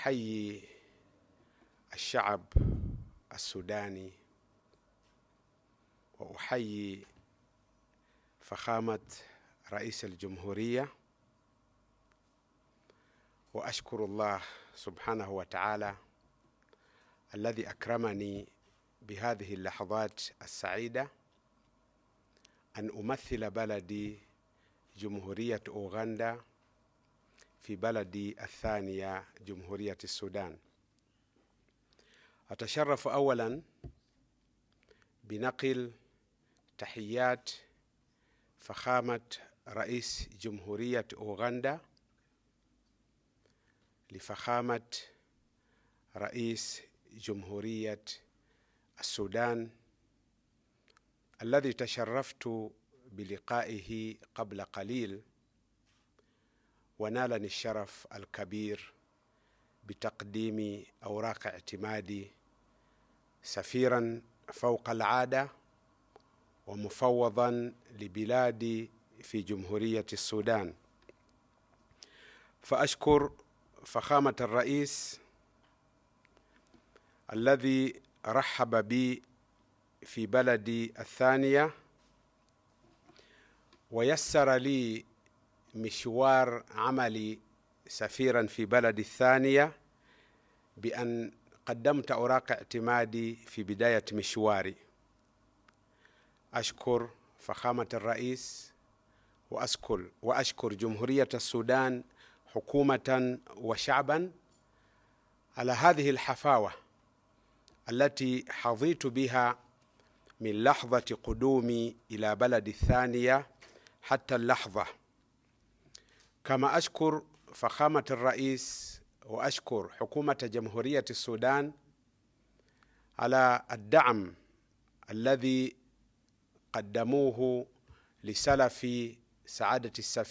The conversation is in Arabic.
أحيي الشعب السوداني وأحيي فخامة رئيس الجمهورية، وأشكر الله سبحانه وتعالى الذي أكرمني بهذه اللحظات السعيدة أن أمثل بلدي جمهورية أوغندا في بلدي الثانية جمهورية السودان. أتشرف أولاً بنقل تحيات فخامة رئيس جمهورية أوغندا لفخامة رئيس جمهورية السودان الذي تشرفت بلقائه قبل قليل، ونالني الشرف الكبير بتقديم أوراق اعتمادي سفيراً فوق العادة ومفوضاً لبلادي في جمهورية السودان. فأشكر فخامة الرئيس الذي رحب بي في بلدي الثانية ويسر لي مشوار عملي سفيراً في بلدي الثانية بأن قدمت أوراق اعتمادي في بداية مشواري. أشكر فخامة الرئيس وأشكر جمهورية السودان حكومة وشعبا على هذه الحفاوة التي حظيت بها من لحظة قدومي إلى بلدي الثانية حتى اللحظة. كما أشكر فخامة الرئيس وأشكر حكومة جمهورية السودان على الدعم الذي قدموه لسلفي سعادة السفير